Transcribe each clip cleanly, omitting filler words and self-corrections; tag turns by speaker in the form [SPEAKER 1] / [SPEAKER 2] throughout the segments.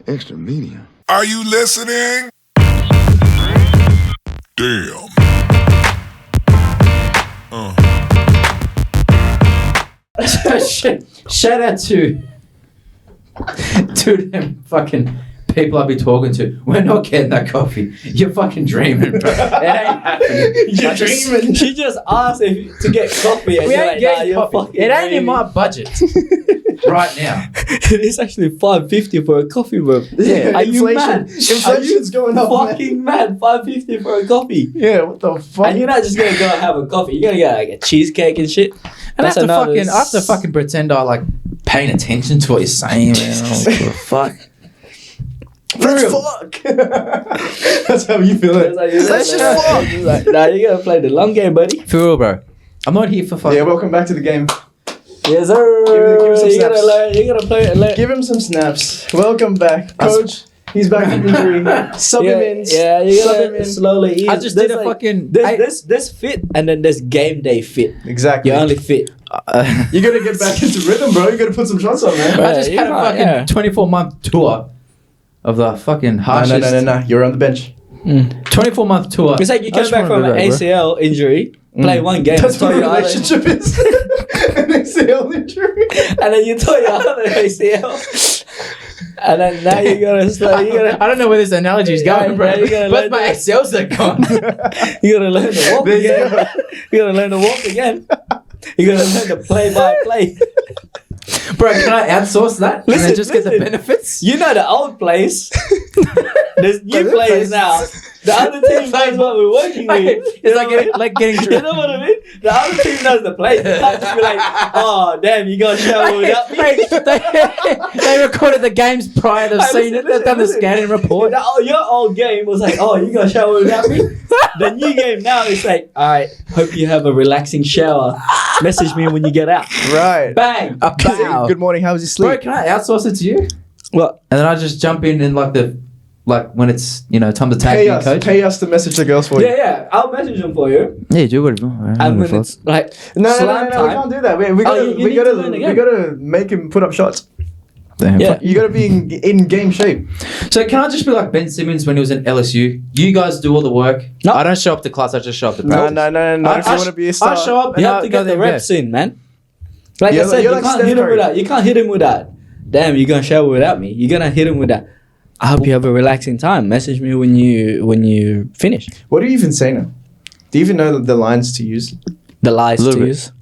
[SPEAKER 1] Extra medium.
[SPEAKER 2] Are you listening? Damn.
[SPEAKER 3] Shout out to them fucking people I be talking to. We're not getting that coffee. You're fucking dreaming, bro. It ain't happening.
[SPEAKER 4] You're dreaming. She just asked if to get coffee, and
[SPEAKER 3] We
[SPEAKER 4] you're
[SPEAKER 3] ain't
[SPEAKER 4] like,
[SPEAKER 3] getting
[SPEAKER 4] you're
[SPEAKER 3] coffee.
[SPEAKER 4] fucking
[SPEAKER 3] It ain't in
[SPEAKER 4] dreaming.
[SPEAKER 3] my budget right now.
[SPEAKER 4] It's actually $5.50 for a coffee, bro.
[SPEAKER 1] Yeah,
[SPEAKER 4] Are you
[SPEAKER 1] inflation.
[SPEAKER 4] mad?
[SPEAKER 1] Inflation's going up, man.
[SPEAKER 4] Fucking mad. $5.50 for a coffee.
[SPEAKER 1] Yeah, what the fuck?
[SPEAKER 4] And you're not just gonna go and have a coffee. You're gonna get like a cheesecake and shit.
[SPEAKER 3] And I
[SPEAKER 4] That's
[SPEAKER 3] have to fucking pretend I like paying attention to what you're saying, man. Oh, what the fuck?
[SPEAKER 1] Let's fuck. That's how you feel it.
[SPEAKER 4] Let's just fuck. Nah, you gotta play the long game, buddy.
[SPEAKER 3] For real, bro. I'm not here for fucking.
[SPEAKER 1] Yeah, welcome back to the game.
[SPEAKER 4] Yes, sir.
[SPEAKER 1] Give him some
[SPEAKER 4] You gotta
[SPEAKER 1] snaps.
[SPEAKER 4] learn. You gotta play it.
[SPEAKER 1] Give him some snaps. Welcome back, coach. He's back from injury. Sub him in.
[SPEAKER 4] Yeah, you
[SPEAKER 1] Sub him
[SPEAKER 4] gotta
[SPEAKER 1] in.
[SPEAKER 4] slowly ease.
[SPEAKER 3] I just
[SPEAKER 4] There's
[SPEAKER 3] did a fucking.
[SPEAKER 4] There's fit and then there's game day fit.
[SPEAKER 1] Exactly.
[SPEAKER 4] You're only fit.
[SPEAKER 1] You gotta get back into rhythm, bro. You gotta put some shots on, man.
[SPEAKER 3] I just
[SPEAKER 4] Yeah,
[SPEAKER 3] had a
[SPEAKER 4] you
[SPEAKER 3] fucking 24-month tour of the fucking harshest.
[SPEAKER 1] No. You're on the bench.
[SPEAKER 3] 24-month tour.
[SPEAKER 4] It's like you
[SPEAKER 3] I
[SPEAKER 4] come
[SPEAKER 3] just
[SPEAKER 4] back
[SPEAKER 3] wanna
[SPEAKER 4] from
[SPEAKER 3] do
[SPEAKER 4] an
[SPEAKER 3] that, bro.
[SPEAKER 4] ACL injury, play one game,
[SPEAKER 1] That's what
[SPEAKER 4] tore
[SPEAKER 1] a
[SPEAKER 4] your other,
[SPEAKER 1] relationship is. An ACL injury.
[SPEAKER 4] and then you tore your other ACL, and then now you're gonna
[SPEAKER 3] I don't know where this analogy is
[SPEAKER 4] Yeah,
[SPEAKER 3] going, bro.
[SPEAKER 4] yeah, you gotta
[SPEAKER 3] But
[SPEAKER 4] let
[SPEAKER 3] my
[SPEAKER 4] that-
[SPEAKER 3] ACLs are gone.
[SPEAKER 4] you gotta learn to walk
[SPEAKER 1] There you
[SPEAKER 4] again.
[SPEAKER 1] go.
[SPEAKER 4] You gotta learn to walk again. You gotta learn to play by play.
[SPEAKER 3] Bro, can I outsource that? And then just get the benefits?
[SPEAKER 4] You know the old place. There's new
[SPEAKER 1] But
[SPEAKER 4] players now. The other team knows what we're working with.
[SPEAKER 3] It's like getting
[SPEAKER 4] You know what I mean? The other team knows the play. You can't just be like, oh damn, you got shower without me.
[SPEAKER 3] they recorded the games prior. They've
[SPEAKER 4] Hey,
[SPEAKER 3] seen it. They've done the
[SPEAKER 4] listen.
[SPEAKER 3] scanning report.
[SPEAKER 4] Your old game was like, oh, you got shower without me. The new game now is like, all right, hope you have a relaxing shower. Message me when you get out.
[SPEAKER 1] Right.
[SPEAKER 4] Bang.
[SPEAKER 3] Wow.
[SPEAKER 1] Good morning. How was your
[SPEAKER 3] Bro,
[SPEAKER 1] sleep?
[SPEAKER 3] can I outsource it to you?
[SPEAKER 4] What?
[SPEAKER 3] And then I just jump in like when it's time to tag you, coach.
[SPEAKER 1] Pay us to message the girls for you.
[SPEAKER 4] Yeah. I'll message them for you.
[SPEAKER 3] Yeah, do whatever you want.
[SPEAKER 4] And when it's like
[SPEAKER 1] No,
[SPEAKER 4] slam
[SPEAKER 1] we
[SPEAKER 4] time.
[SPEAKER 1] can't do that. We
[SPEAKER 4] Oh, you need to learn the game.
[SPEAKER 1] gotta make him put up shots.
[SPEAKER 3] Damn.
[SPEAKER 4] Yeah.
[SPEAKER 1] You gotta be in game shape.
[SPEAKER 3] So can I just be like Ben Simmons when he was in LSU? You guys do all the work.
[SPEAKER 4] No.
[SPEAKER 3] I don't show up to class. I just show up to
[SPEAKER 1] No.
[SPEAKER 3] practice.
[SPEAKER 1] If you want to be a star,
[SPEAKER 3] I show up and
[SPEAKER 4] You have
[SPEAKER 3] I
[SPEAKER 4] to
[SPEAKER 3] go
[SPEAKER 4] get the
[SPEAKER 3] there
[SPEAKER 4] reps in, man. Like
[SPEAKER 1] You're
[SPEAKER 4] I said,
[SPEAKER 1] like-
[SPEAKER 4] you
[SPEAKER 1] you're like
[SPEAKER 4] can't
[SPEAKER 1] Steph
[SPEAKER 4] hit him
[SPEAKER 1] Curry.
[SPEAKER 4] with that. You can't hit him with that. Damn, you're gonna shower without me. You're gonna hit him with that. I hope you have a relaxing time. Message me when you finish.
[SPEAKER 1] What do you even say now? Do you even know the lines to use?
[SPEAKER 4] The lies
[SPEAKER 3] Little
[SPEAKER 4] to
[SPEAKER 3] bit.
[SPEAKER 4] use.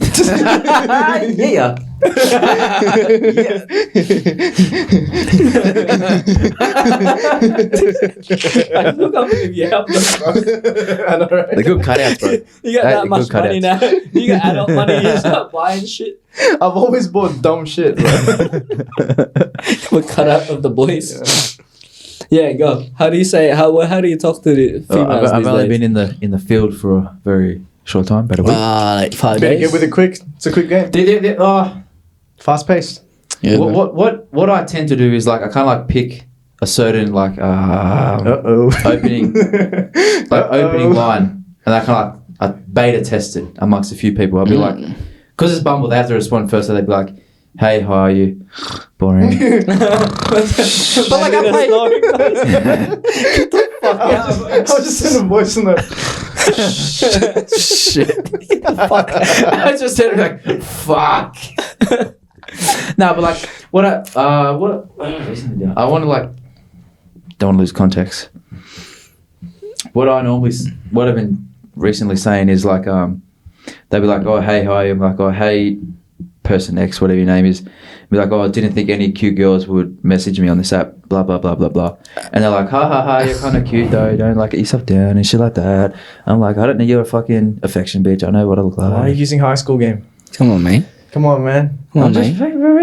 [SPEAKER 3] yeah.
[SPEAKER 4] I still can't believe you helped us, bro.
[SPEAKER 1] I know, right?
[SPEAKER 3] The good cutouts, bro.
[SPEAKER 4] You got
[SPEAKER 3] Hey,
[SPEAKER 4] that
[SPEAKER 3] the
[SPEAKER 4] much
[SPEAKER 3] good
[SPEAKER 4] money now. You got adult money. You start buying shit.
[SPEAKER 1] I've always bought dumb shit, bro.
[SPEAKER 4] We're cut out of the boys. Yeah, go. How do you say? How do you talk to the females
[SPEAKER 3] I've
[SPEAKER 4] these
[SPEAKER 3] only
[SPEAKER 4] days?
[SPEAKER 3] been in the field for a very short time, about a week.
[SPEAKER 4] Like 5
[SPEAKER 1] Better
[SPEAKER 4] days.
[SPEAKER 1] get with it quick. It's a quick game. Fast paced.
[SPEAKER 4] Yeah, bro.
[SPEAKER 3] What I tend to do is like I kind of like pick a certain like
[SPEAKER 1] Uh-oh.
[SPEAKER 3] opening line, and I kind of like I beta test it amongst a few people. I'll be like, because it's Bumble, they have to respond first, so they'd be like, "Hey, how are you?" Boring.
[SPEAKER 4] But like I play.
[SPEAKER 1] I was just in a voice in the.
[SPEAKER 3] Shit. I just said like, fuck. No, but like, what I want to like, don't want to lose context. What I've been recently saying is like, they'll be like, oh, hey, how are you? I'm like, oh, hey, person X, whatever your name is. Be like, oh, I didn't think any cute girls would message me on this app, blah, blah, blah, blah, blah. And they're like, ha, ha, ha, you're kind of cute though. Don't like get yourself down and shit like that. I'm like, I don't know, you're a fucking affection bitch. I know what I look like.
[SPEAKER 1] Why are you using high school game?
[SPEAKER 4] Come on, man.
[SPEAKER 1] Come on, man.
[SPEAKER 4] Come on, man.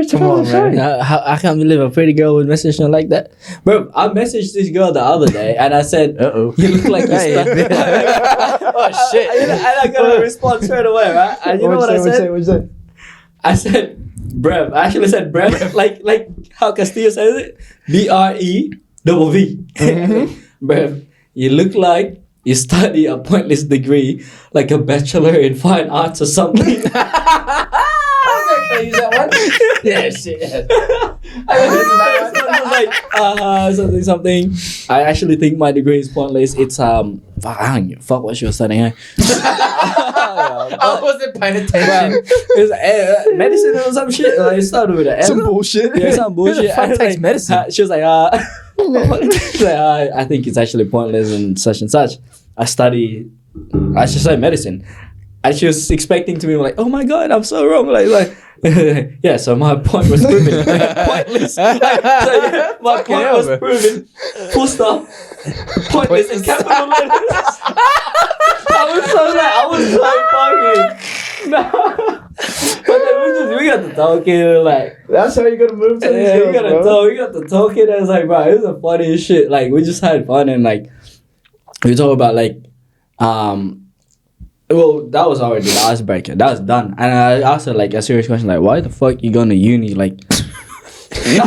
[SPEAKER 1] Come on, man.
[SPEAKER 4] I can't believe a pretty girl would message me like that. Bro, I messaged this girl the other day and I said,
[SPEAKER 1] Uh-oh.
[SPEAKER 4] you look like you
[SPEAKER 3] Hey.
[SPEAKER 4] Oh, shit. And I got a response straight away, right? And you know what I said?
[SPEAKER 1] What'd you say?
[SPEAKER 4] I said, brev. I actually said brev. like how Castillo says it. BREVV. Brev, you look like you study a pointless degree, like a bachelor in fine arts or something.
[SPEAKER 3] Can I use that one? Yeah, shit. Yeah.
[SPEAKER 4] was like, something. I actually think my degree is pointless. It's I don't give a fuck what she was studying.
[SPEAKER 3] I wasn't paying attention.
[SPEAKER 4] It's medicine or some shit. Like, it started with an M.
[SPEAKER 1] Some bullshit.
[SPEAKER 4] Yeah, some bullshit.
[SPEAKER 3] fuck
[SPEAKER 4] I was
[SPEAKER 3] takes
[SPEAKER 4] like,
[SPEAKER 3] medicine?
[SPEAKER 4] She was like, she's like, I think it's actually pointless and such. I should say medicine. And she was expecting to be like, oh my god, I'm so wrong. Like yeah, so my point was proven. Pointless. My
[SPEAKER 3] Fucking
[SPEAKER 4] point
[SPEAKER 3] hell,
[SPEAKER 4] was
[SPEAKER 3] bro.
[SPEAKER 4] proven. Full stop. Pointless in capital letters. I was so fucking. No. But then we got to talking, like,
[SPEAKER 1] That's how you gotta move to these
[SPEAKER 4] yeah,
[SPEAKER 1] girls,
[SPEAKER 4] we got to
[SPEAKER 1] bro.
[SPEAKER 4] talk. We got to talking. And it's like, bro, it was the funniest shit. Like, we just had fun and like, we talk about like, well, that was already the icebreaker. That was done. And I asked her like a serious question, like, why the fuck you going to uni? Like,
[SPEAKER 3] No.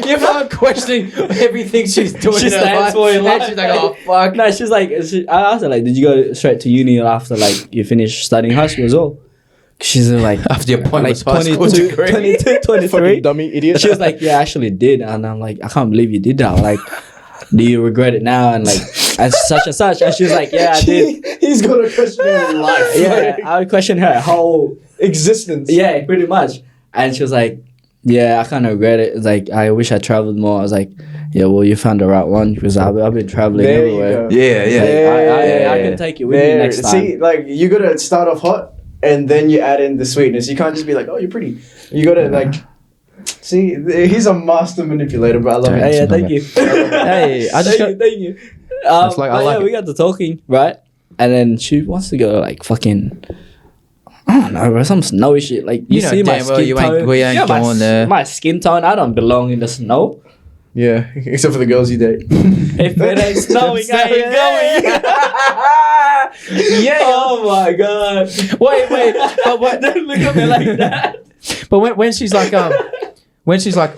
[SPEAKER 3] You're not questioning everything she's doing.
[SPEAKER 4] She
[SPEAKER 3] in her
[SPEAKER 4] stands
[SPEAKER 3] life.
[SPEAKER 4] for your
[SPEAKER 3] And
[SPEAKER 4] life.
[SPEAKER 3] she's like, oh fuck.
[SPEAKER 4] no, she's like, I asked her like, did you go straight to uni after like you finished studying high school as well? She's like,
[SPEAKER 3] After your pointless
[SPEAKER 4] like
[SPEAKER 3] high school
[SPEAKER 4] 22,
[SPEAKER 3] degree.
[SPEAKER 4] 22, 23.
[SPEAKER 1] Fucking dummy idiot.
[SPEAKER 4] She was like, yeah, I actually did. And I'm like, I can't believe you did that. Like, do you regret it now? And like, and such and such. And she was like, yeah, I did.
[SPEAKER 1] He's gonna question your life.
[SPEAKER 4] Yeah, I would question her whole,
[SPEAKER 1] Existence.
[SPEAKER 4] yeah, pretty much. And she was like, yeah, I kind of regret it. It's like, I wish I traveled more. I was like, yeah, well, you found the right one because I've been traveling
[SPEAKER 1] There you
[SPEAKER 4] everywhere.
[SPEAKER 1] go.
[SPEAKER 3] Yeah, yeah.
[SPEAKER 4] I can take it with me
[SPEAKER 1] There.
[SPEAKER 4] next time.
[SPEAKER 1] See, like, you gotta start off hot and then you add in the sweetness. You can't just be like, oh, you're pretty. You gotta, like, see, he's a master manipulator, bro. I love it.
[SPEAKER 4] Yeah, thank you.
[SPEAKER 3] Hey, I just
[SPEAKER 4] thank you.
[SPEAKER 3] It's like, I
[SPEAKER 4] but
[SPEAKER 3] like
[SPEAKER 4] yeah,
[SPEAKER 3] it.
[SPEAKER 4] we got to talking, right? And then she wants to go like fucking, I don't know, bro, some snowy shit. Like you
[SPEAKER 3] know
[SPEAKER 4] see my
[SPEAKER 3] damn well
[SPEAKER 4] skin
[SPEAKER 3] you ain't-
[SPEAKER 4] tone.
[SPEAKER 3] we ain't
[SPEAKER 4] my,
[SPEAKER 3] going there.
[SPEAKER 4] My skin tone, I don't belong in the snow.
[SPEAKER 1] Yeah, except for the girls you date.
[SPEAKER 4] If it ain't snowing, I ain't going.
[SPEAKER 3] Yeah.
[SPEAKER 4] Oh my god.
[SPEAKER 3] Wait, but what?
[SPEAKER 4] Don't look at me like that.
[SPEAKER 3] But when she's like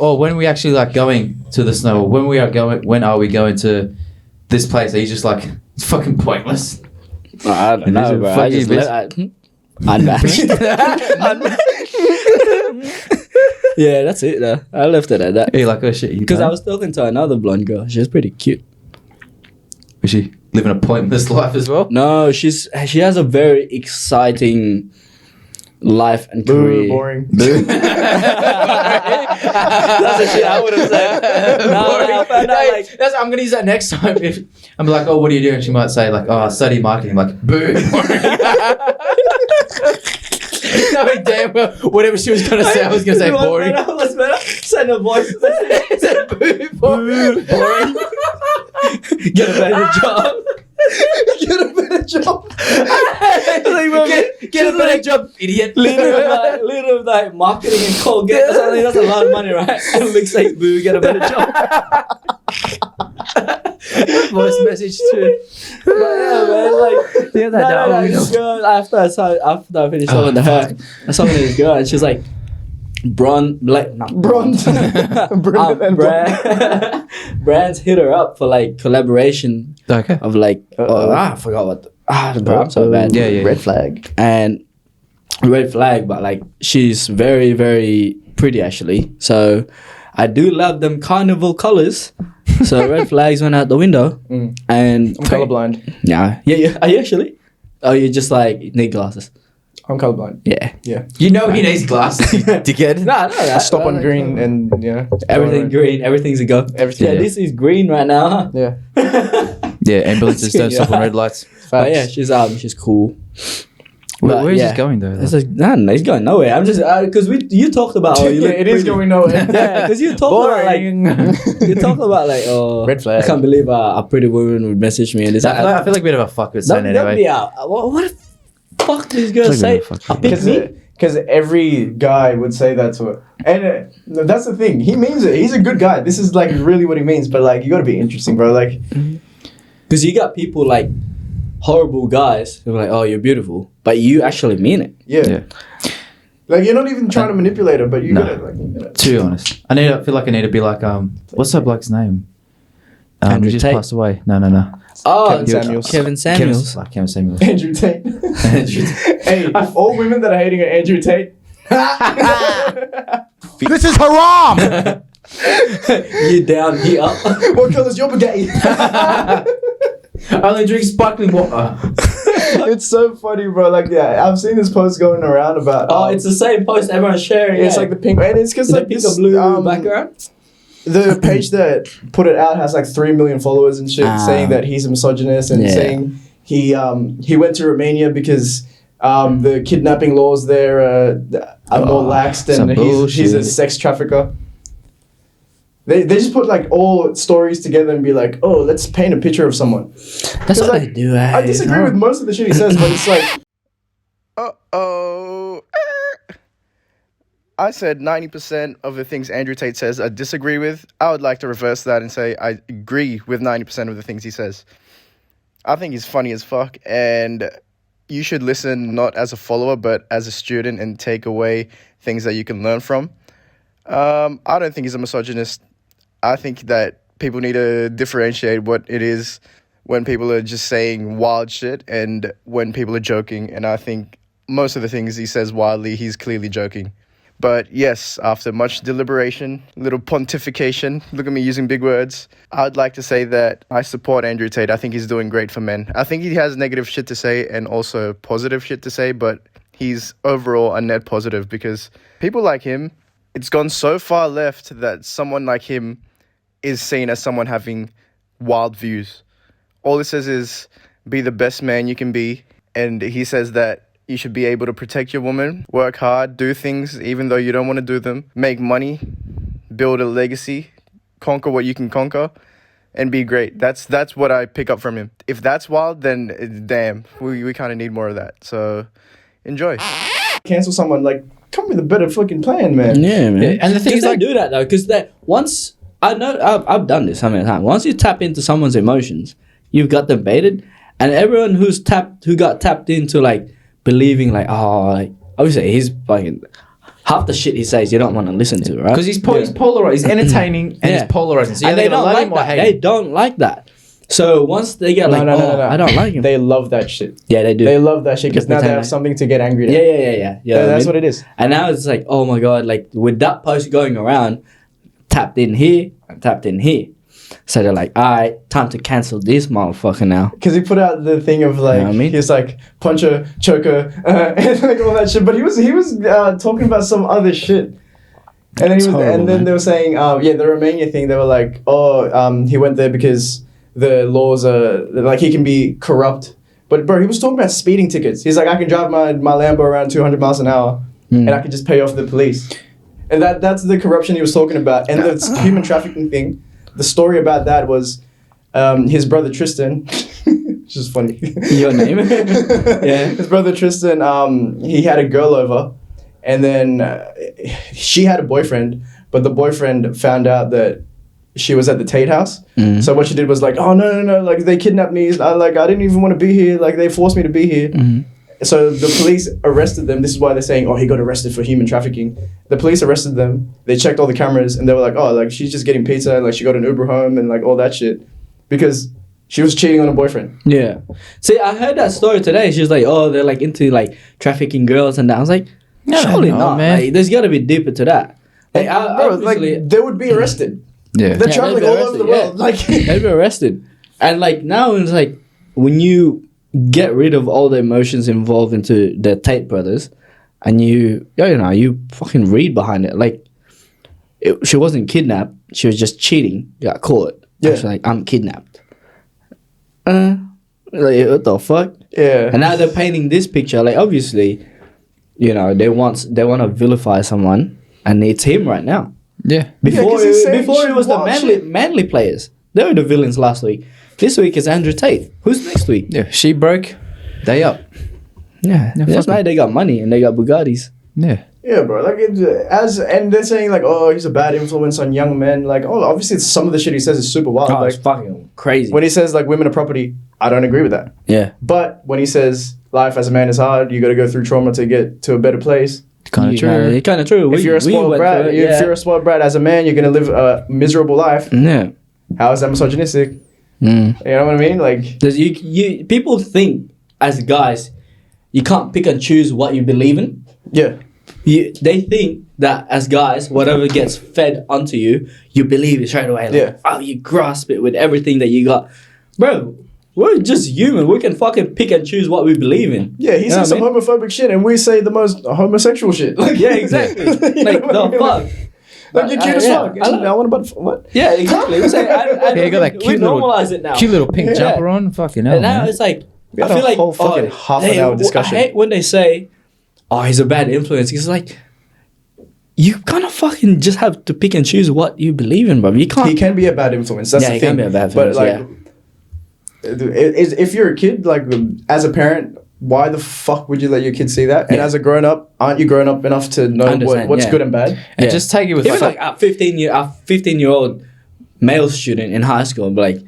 [SPEAKER 3] oh, when are we actually like going to the snow? Or when are we going to this place? Are you just like, it's fucking pointless?
[SPEAKER 4] I don't
[SPEAKER 3] It is
[SPEAKER 4] know,
[SPEAKER 3] a
[SPEAKER 4] bro. I
[SPEAKER 3] fucking
[SPEAKER 4] just
[SPEAKER 3] bitch.
[SPEAKER 4] unmatched. Yeah, that's it though. I left it at that.
[SPEAKER 3] You're like, oh shit,
[SPEAKER 4] Because I was talking to another blonde girl. She was pretty cute.
[SPEAKER 3] Was she living a pointless life as well?
[SPEAKER 4] No, she has a very exciting life and career.
[SPEAKER 1] Boo, boring.
[SPEAKER 4] That's the shit I would have said. No, I found out, like,
[SPEAKER 3] I'm gonna use that next time. If I'm like, oh, what do you do? And she might say like, oh, I study marketing. Like, boo. No, damn well, whatever she was gonna say, I was gonna say boring.
[SPEAKER 4] What's better? Send a voice.
[SPEAKER 3] Boo, boring.
[SPEAKER 4] Get a better job.
[SPEAKER 1] Get a better job.
[SPEAKER 3] Get a better job, idiot.
[SPEAKER 4] Little of like marketing and Colgate or something. That's a lot of money, right? And it looks like boo, get a better job.
[SPEAKER 3] Voice message too.
[SPEAKER 4] But yeah, man, like
[SPEAKER 3] Yeah,
[SPEAKER 4] no, this girl, after I finished talking to her, I saw this girl and she's like Bronze. Brands hit her up for like collaboration
[SPEAKER 3] Okay.
[SPEAKER 4] of like I forgot what bro, I'm so bad.
[SPEAKER 3] Yeah.
[SPEAKER 1] Red flag.
[SPEAKER 4] And red flag, but like she's very, very pretty actually. So I do love them carnival colors. So red flags went out the window. And
[SPEAKER 1] I'm colorblind.
[SPEAKER 4] Yeah. Are you actually? Oh, you just like need glasses.
[SPEAKER 1] I'm colorblind.
[SPEAKER 4] Yeah.
[SPEAKER 1] Yeah.
[SPEAKER 3] You know he needs glasses, you dickhead.
[SPEAKER 4] No.
[SPEAKER 1] I stop on green and
[SPEAKER 4] Everything green. Everything's a go.
[SPEAKER 1] Everything.
[SPEAKER 4] Yeah, this is green right now. Huh?
[SPEAKER 1] Yeah.
[SPEAKER 3] Yeah, ambulances don't stop on red lights.
[SPEAKER 4] But yeah, she's cool.
[SPEAKER 3] Where is
[SPEAKER 4] yeah.
[SPEAKER 3] this going though?
[SPEAKER 4] It's like, nah, he's going nowhere. I'm just because you talked about you look
[SPEAKER 1] it is
[SPEAKER 4] pretty.
[SPEAKER 1] going nowhere.
[SPEAKER 4] Yeah, because you talked about like you talk about like oh
[SPEAKER 1] Red flag.
[SPEAKER 4] I can't believe a pretty woman would message me and this.
[SPEAKER 3] I feel like a bit of a fuck with saying
[SPEAKER 4] Don't
[SPEAKER 3] anyway.
[SPEAKER 4] be out. What the fuck this girl
[SPEAKER 3] It's
[SPEAKER 4] say?
[SPEAKER 3] like a fuck-
[SPEAKER 4] I pick me.
[SPEAKER 1] Because every guy would say that to her. And that's the thing. He means it. He's a good guy. This is like really what he means. But like, you got to be interesting, bro. Like,
[SPEAKER 4] Because you got people like horrible guys who are like, oh, you're beautiful, but you actually mean it.
[SPEAKER 1] yeah. Like, you're not even trying to manipulate her, but you got to, like, you know.
[SPEAKER 3] To be honest, I feel like I need to be like what's that bloke's name?
[SPEAKER 4] Andrew
[SPEAKER 3] He just
[SPEAKER 4] Tate.
[SPEAKER 3] passed away. No.
[SPEAKER 4] Oh,
[SPEAKER 1] Kevin Samuels.
[SPEAKER 4] Kevin Samuels.
[SPEAKER 3] Kevin Samuels.
[SPEAKER 1] Andrew Tate.
[SPEAKER 3] Andrew
[SPEAKER 1] Hey, all women that are hating on Andrew Tate.
[SPEAKER 2] This is haram!
[SPEAKER 4] You down, he up.
[SPEAKER 1] What colour's your Bugatti?
[SPEAKER 3] I only drink sparkling water.
[SPEAKER 1] It's so funny, bro. Like, yeah, I've seen this post going around about.
[SPEAKER 4] Oh, it's the same post everyone's sharing.
[SPEAKER 1] It's like the pink, and it's because
[SPEAKER 4] the
[SPEAKER 1] like
[SPEAKER 4] pink
[SPEAKER 1] this,
[SPEAKER 4] or blue background.
[SPEAKER 1] The page that put it out has like 3 million followers and shit, saying that he's a misogynist and saying he went to Romania because the kidnapping laws there are more lax and he's a sex trafficker. They just put like all stories together and be like, oh, let's paint a picture of someone.
[SPEAKER 4] That's what
[SPEAKER 1] like,
[SPEAKER 4] they do.
[SPEAKER 1] I disagree with most of the shit he says, but it's like, I said 90% of the things Andrew Tate says I disagree with. I would like to reverse that and say I agree with 90% of the things he says. I think he's funny as fuck, and you should listen not as a follower, but as a student and take away things that you can learn from. I don't think he's a misogynist. I think that people need to differentiate what it is when people are just saying wild shit and when people are joking. And I think most of the things he says wildly, he's clearly joking. But yes, after much deliberation, little pontification, look at me using big words, I'd like to say that I support Andrew Tate. I think he's doing great for men. I think he has negative shit to say and also positive shit to say, but he's overall a net positive because people like him, it's gone so far left that someone like him is seen as someone having wild views. All it says is be the best man you can be. And he says that you should be able to protect your woman, work hard, do things even though you don't want to do them, make money, build a legacy, conquer what you can conquer, and be great. That's what I pick up from him. If that's wild, then damn, we kind of need more of that. So enjoy. Cancel someone, like, come with a better fucking plan, man.
[SPEAKER 4] Yeah, man.
[SPEAKER 3] And the thing is,
[SPEAKER 4] they
[SPEAKER 3] like,
[SPEAKER 4] do that though, because that once I know I've done this so many times. Once you tap into someone's emotions, you've got them baited, and everyone who got tapped into like believing like, oh, like obviously he's fucking half the shit he says you don't want to listen to, right?
[SPEAKER 3] Because he's polarized, he's entertaining and he's polarizing. So
[SPEAKER 4] and they don't like that. They don't like that. So once they get like, no, I don't like him.
[SPEAKER 1] They love that shit.
[SPEAKER 4] Yeah, they do.
[SPEAKER 1] They love that shit because now they have something to get angry at.
[SPEAKER 4] Yeah.
[SPEAKER 1] That's what it is.
[SPEAKER 4] And now it's like, oh my god, like with that post going around, tapped in here and tapped in here. So they're like, all right, time to cancel this motherfucker now. Because
[SPEAKER 1] he put out the thing of like, you know what I mean? He's like, puncher, choker, and like all that shit. But he was talking about some other shit. And then then they were saying, the Romania thing. They were like, he went there because the laws are like he can be corrupt. But bro, he was talking about speeding tickets. He's like, I can drive my Lambo around 200 miles an hour, and I can just pay off the police. And that's the corruption he was talking about. And the human trafficking thing. The story about that was his brother Tristan, which is funny.
[SPEAKER 4] Your name?
[SPEAKER 1] Yeah. His brother Tristan, he had a girl over, and then she had a boyfriend, but the boyfriend found out that she was at the Tate house. So what she did was like, oh, no, like they kidnapped me. I didn't even want to be here. Like they forced me to be here. So the police arrested them. This is why they're saying, he got arrested for human trafficking. The police arrested them. They checked all the cameras and they were like, like she's just getting pizza. And like she got an Uber home and like all that shit because she was cheating on her boyfriend.
[SPEAKER 4] Yeah. See, I heard that story today. She was like, they're like into like trafficking girls and that. I was like, surely not, man. Like, there's got to be deeper to that. Like,
[SPEAKER 1] they would be arrested.
[SPEAKER 3] Yeah.
[SPEAKER 1] They're traveling all over the world. Like
[SPEAKER 4] they'd be arrested. And like now it's like when you get rid of all the emotions involved into the Tate brothers, and you fucking read behind it. Like, she wasn't kidnapped. She was just cheating. Got caught. Yeah. She's like, I'm kidnapped. Like, what the fuck?
[SPEAKER 1] Yeah.
[SPEAKER 4] And now they're painting this picture. Like, obviously, they want to vilify someone, and it's him right now.
[SPEAKER 3] Yeah.
[SPEAKER 4] Before it was the manly players. They were the villains last week. This week is Andrew Tate. Who's next week?
[SPEAKER 3] Yeah, she broke. They up.
[SPEAKER 4] Yeah, that's why they got money and they got Bugattis.
[SPEAKER 3] Yeah.
[SPEAKER 1] Yeah, bro. Like and they're saying like, he's a bad influence on young men. Like, obviously some of the shit he says is super wild.
[SPEAKER 4] Like, it's fucking crazy.
[SPEAKER 1] When he says like women are property, I don't agree with that.
[SPEAKER 4] Yeah.
[SPEAKER 1] But when he says life as a man is hard, you got to go through trauma to get to a better place.
[SPEAKER 3] Kind of true.
[SPEAKER 4] It's kind of true.
[SPEAKER 1] If you're a spoiled brat, if you're a spoiled brat as a man, you're gonna live a miserable life.
[SPEAKER 4] Yeah.
[SPEAKER 1] How is that misogynistic? You know what I mean? Like,
[SPEAKER 4] people think as guys, you can't pick and choose what you believe in.
[SPEAKER 1] Yeah.
[SPEAKER 4] They think that as guys, whatever gets fed onto you, you believe it straight away. Like,
[SPEAKER 1] Yeah.
[SPEAKER 4] oh, you grasp it with everything that you got. Bro, we're just human. We can fucking pick and choose what we believe in.
[SPEAKER 1] Yeah, he
[SPEAKER 4] You know
[SPEAKER 1] says some
[SPEAKER 4] what I mean?
[SPEAKER 1] homophobic shit, and we say the most homosexual shit. Like,
[SPEAKER 4] Yeah, exactly.
[SPEAKER 1] You know
[SPEAKER 4] Like,
[SPEAKER 1] what I
[SPEAKER 4] the
[SPEAKER 1] mean?
[SPEAKER 4] fuck?
[SPEAKER 1] Like, you're cute as
[SPEAKER 4] yeah,
[SPEAKER 1] fuck.
[SPEAKER 4] I
[SPEAKER 1] I want about what?
[SPEAKER 4] Yeah, exactly. We say,
[SPEAKER 3] Yeah, you got that
[SPEAKER 4] we
[SPEAKER 3] cute little,
[SPEAKER 4] normalize it now.
[SPEAKER 3] cute little pink
[SPEAKER 1] Yeah.
[SPEAKER 3] jumper on. Fucking hell,
[SPEAKER 4] And now
[SPEAKER 3] man.
[SPEAKER 4] it's like,
[SPEAKER 1] We had
[SPEAKER 4] I feel
[SPEAKER 1] a
[SPEAKER 4] like
[SPEAKER 1] whole fucking half an hour discussion.
[SPEAKER 4] I hate when they say, "Oh, he's a bad influence." It's like, you kind of fucking just have to pick and choose what you believe in, bro. You can't.
[SPEAKER 1] He can be a bad influence. That's
[SPEAKER 4] Yeah,
[SPEAKER 1] the
[SPEAKER 4] he
[SPEAKER 1] thing.
[SPEAKER 4] can be a bad
[SPEAKER 1] But
[SPEAKER 4] influence,
[SPEAKER 1] if you're a kid, like as a parent, why the fuck would you let your kid see that? And
[SPEAKER 4] Yeah.
[SPEAKER 1] as a grown up, aren't you grown up enough to know
[SPEAKER 4] Understand,
[SPEAKER 1] what's
[SPEAKER 4] yeah.
[SPEAKER 1] good and bad?
[SPEAKER 3] And just take it with
[SPEAKER 4] Even like a 15-year-old male student in high school, be like,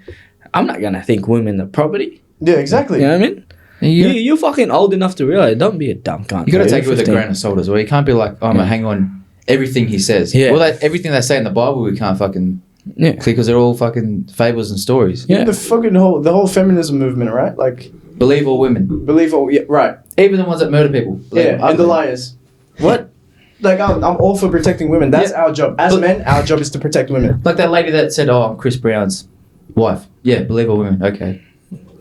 [SPEAKER 4] I'm not gonna think women are property.
[SPEAKER 1] Yeah, exactly.
[SPEAKER 4] You know what I mean?
[SPEAKER 3] you,
[SPEAKER 4] You're fucking old enough to realize. Don't be a dumb cunt.
[SPEAKER 3] you got to
[SPEAKER 4] bro.
[SPEAKER 3] take it
[SPEAKER 4] You're
[SPEAKER 3] with a
[SPEAKER 4] 15.
[SPEAKER 3] grain of salt as well. You can't be like, oh, I'm gonna hang on everything he says.
[SPEAKER 4] Yeah.
[SPEAKER 3] Well, everything they say in the Bible, we can't fucking
[SPEAKER 4] Yeah.
[SPEAKER 3] because they're all fucking fables and stories.
[SPEAKER 4] Yeah.
[SPEAKER 1] The fucking whole feminism movement, right? Like,
[SPEAKER 3] Believe all women,
[SPEAKER 1] believe all, yeah, right.
[SPEAKER 3] even the ones that murder people. Believe
[SPEAKER 1] Yeah,
[SPEAKER 3] them.
[SPEAKER 1] and the liars. What? Like, I'm all for protecting women. That's
[SPEAKER 3] Yeah.
[SPEAKER 1] our job. As
[SPEAKER 3] But-
[SPEAKER 1] men, our job is to protect women.
[SPEAKER 3] Like that lady that said, "Oh, I'm Chris Brown's wife." Yeah, believe all women. Okay.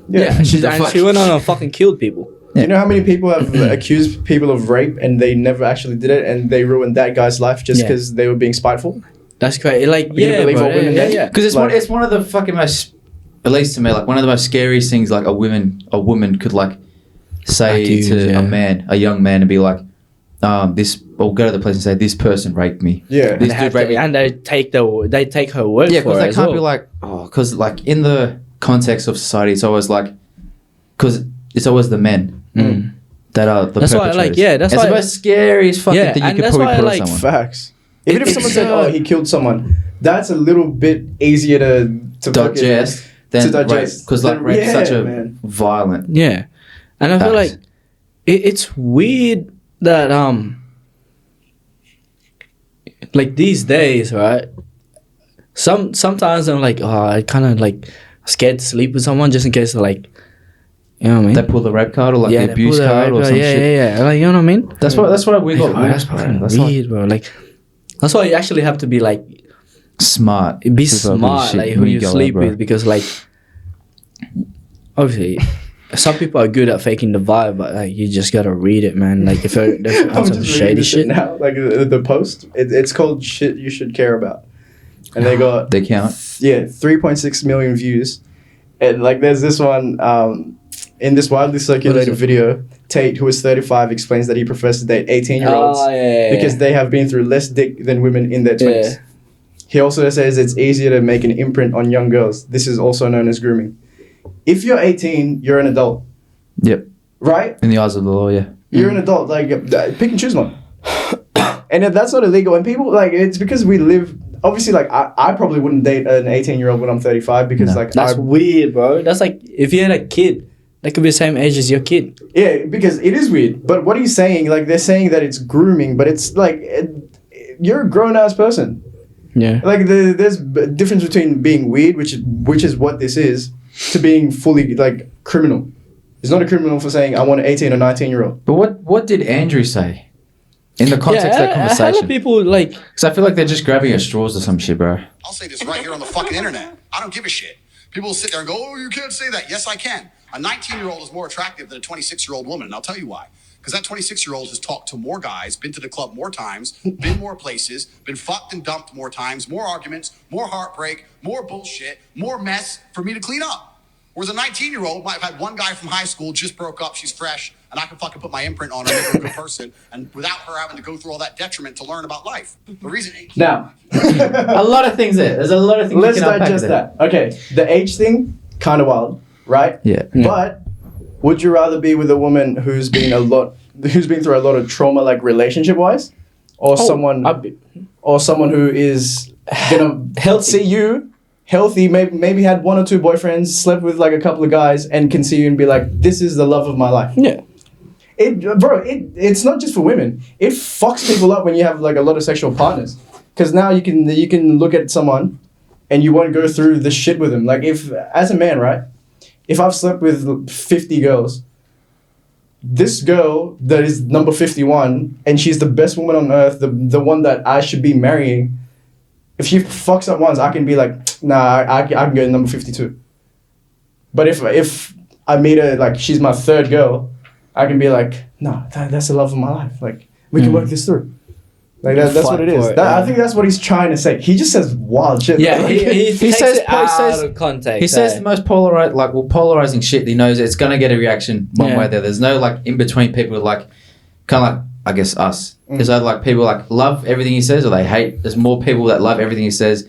[SPEAKER 1] Yeah.
[SPEAKER 3] She's a
[SPEAKER 4] And
[SPEAKER 3] fuck.
[SPEAKER 4] she went on and fucking killed people.
[SPEAKER 1] Do you know how many people have accused people of rape and they never actually did it, and they ruined that guy's life just
[SPEAKER 4] Yeah.
[SPEAKER 1] because they were being spiteful?
[SPEAKER 4] That's crazy. Like,
[SPEAKER 1] You
[SPEAKER 4] yeah,
[SPEAKER 1] believe
[SPEAKER 4] bro,
[SPEAKER 1] all women
[SPEAKER 4] yeah,
[SPEAKER 1] then?
[SPEAKER 4] yeah.
[SPEAKER 3] Because
[SPEAKER 1] Like-
[SPEAKER 3] it's one of the fucking most, at least to me, like one of the most scariest things. Like a woman could like say
[SPEAKER 4] Accuse,
[SPEAKER 3] to
[SPEAKER 4] yeah.
[SPEAKER 3] a young man, and be like, this, or go to the place and say, this person raped me.
[SPEAKER 1] Yeah.
[SPEAKER 3] This
[SPEAKER 4] They have
[SPEAKER 3] dude raped
[SPEAKER 4] to,
[SPEAKER 3] me.
[SPEAKER 4] and they take her word
[SPEAKER 3] Yeah,
[SPEAKER 4] for
[SPEAKER 3] because
[SPEAKER 4] it
[SPEAKER 3] they
[SPEAKER 4] as
[SPEAKER 3] can't
[SPEAKER 4] well.
[SPEAKER 3] be like, because like in the context of society, it's always like, because it's always the men that are the
[SPEAKER 4] That's why,
[SPEAKER 3] perpetrators.
[SPEAKER 4] like, yeah, that's
[SPEAKER 3] it's
[SPEAKER 4] why-
[SPEAKER 3] the most scariest fucking
[SPEAKER 4] Yeah,
[SPEAKER 3] thing you
[SPEAKER 4] and
[SPEAKER 3] could
[SPEAKER 4] that's
[SPEAKER 3] probably
[SPEAKER 4] why,
[SPEAKER 3] put
[SPEAKER 4] like,
[SPEAKER 3] on someone.
[SPEAKER 1] Facts. Even if
[SPEAKER 3] It's
[SPEAKER 1] someone said,
[SPEAKER 3] so-
[SPEAKER 1] "Oh, he killed someone," that's a little bit easier to
[SPEAKER 3] Digest.
[SPEAKER 1] to
[SPEAKER 3] Than
[SPEAKER 1] digest.
[SPEAKER 3] because like
[SPEAKER 1] Then-
[SPEAKER 3] rape's
[SPEAKER 1] yeah,
[SPEAKER 3] such a
[SPEAKER 1] man.
[SPEAKER 3] violent.
[SPEAKER 4] Yeah, and I feel
[SPEAKER 3] Facts.
[SPEAKER 4] like it's weird that like these days, right? Sometimes I'm like, oh, I kind of like scared to sleep with someone just in case they're like, you know what I mean?
[SPEAKER 3] They pull the rape card or like
[SPEAKER 4] yeah,
[SPEAKER 3] the
[SPEAKER 4] they
[SPEAKER 3] abuse
[SPEAKER 4] pull that
[SPEAKER 3] card or
[SPEAKER 4] right,
[SPEAKER 3] some
[SPEAKER 4] yeah,
[SPEAKER 3] shit.
[SPEAKER 4] yeah, like, you know what I mean?
[SPEAKER 3] That's why we got.
[SPEAKER 4] Like, oh, that's fucking
[SPEAKER 3] that's like
[SPEAKER 4] weird, bro. Like, that's why you actually have to be like,
[SPEAKER 3] smart.
[SPEAKER 4] be
[SPEAKER 3] with fucking
[SPEAKER 4] smart,
[SPEAKER 3] shit
[SPEAKER 4] like who
[SPEAKER 3] when
[SPEAKER 4] you
[SPEAKER 3] go out,
[SPEAKER 4] sleep
[SPEAKER 3] bro.
[SPEAKER 4] with, because like, obviously, some people are good at faking the vibe, but like you just gotta read it, man. Like if they're
[SPEAKER 1] I'm
[SPEAKER 4] on some
[SPEAKER 1] just reading
[SPEAKER 4] shady
[SPEAKER 1] this
[SPEAKER 4] shit.
[SPEAKER 1] now. Like the post, it's called "Shit You Should Care About," and they got
[SPEAKER 3] They count.
[SPEAKER 1] 3.6 million views, and like there's this one in this widely circulated
[SPEAKER 4] it?
[SPEAKER 1] video. Tate, who is 35, explains that he prefers to date 18-year-olds
[SPEAKER 4] Oh, yeah.
[SPEAKER 1] because they have been through less dick than women in their 20s.
[SPEAKER 4] Yeah.
[SPEAKER 1] He also says it's easier to make an imprint on young girls. This is also known as grooming. If you're 18, you're an adult,
[SPEAKER 3] Yep.
[SPEAKER 1] right?
[SPEAKER 3] In the eyes of the law, yeah.
[SPEAKER 1] You're an adult. Like, pick and choose one. And if that's not illegal, and people, like, it's because we live, obviously, like, I probably wouldn't date an 18-year-old when I'm 35 because,
[SPEAKER 3] No.
[SPEAKER 1] like,
[SPEAKER 4] That's weird, bro. That's like if you had a kid, that could be the same age as your kid.
[SPEAKER 1] yeah, because it is weird. But what he's saying, like, they're saying that it's grooming, but it's, like, you're a grown-ass person.
[SPEAKER 4] Yeah.
[SPEAKER 1] Like, there's a difference between being weird, which is what this is, to being fully, like, criminal. It's not a criminal for saying, I want an 18 or 19-year-old.
[SPEAKER 3] But what did Andrew say in the context of that
[SPEAKER 4] A lot
[SPEAKER 3] conversation?
[SPEAKER 4] of people like.
[SPEAKER 3] Because I feel like they're just grabbing at straws or some shit, bro.
[SPEAKER 2] I'll say this right here on the fucking internet. I don't give a shit. People will sit there and go, oh, you can't say that. Yes, I can. A 19-year-old is more attractive than a 26-year-old woman, and I'll tell you why. Because that 26-year-old has talked to more guys, been to the club more times, been more places, been fucked and dumped more times, more arguments, more heartbreak, more bullshit, more mess for me to clean up. Whereas a 19-year-old might have had one guy from high school, just broke up, she's fresh, and I can fucking put my imprint on her, make her a good person, and without her having to go through all that detriment to learn about life. The reason...
[SPEAKER 1] Now,
[SPEAKER 3] A lot of things there. There's a lot of things
[SPEAKER 1] let's
[SPEAKER 3] you can unpack
[SPEAKER 1] digest
[SPEAKER 3] there.
[SPEAKER 1] that. Okay, the age thing, kind of wild, right?
[SPEAKER 3] Yeah.
[SPEAKER 1] But would you rather be with a woman who's been through a lot of trauma, like relationship-wise, or someone who is gonna see you healthy, maybe had one or two boyfriends, slept with like a couple of guys, and can see you and be like, this is the love of my life.
[SPEAKER 4] Yeah.
[SPEAKER 1] It's not just for women. It fucks people up when you have like a lot of sexual partners, because now you can look at someone and you won't go through the shit with them. Like if as a man, right? If I've slept with 50 girls, this girl that is number 51 and she's the best woman on earth, the one that I should be marrying, if she fucks up once, I can be like, nah, I can go to number 52. But if I meet her, like, she's my third girl, I can be like, no, that's the love of my life. Like, we can work this through. Like, that's what it is. I think that's what he's trying to say. He just says wild shit.
[SPEAKER 4] Yeah, he takes
[SPEAKER 3] says-
[SPEAKER 4] it out
[SPEAKER 3] says-
[SPEAKER 4] of context.
[SPEAKER 3] He says the most polarizing shit. He knows it's gonna get a reaction one way or the other. There's no like in between people like kind of like I guess us. There's either like people like love everything he says or they hate. There's more people that love everything he says,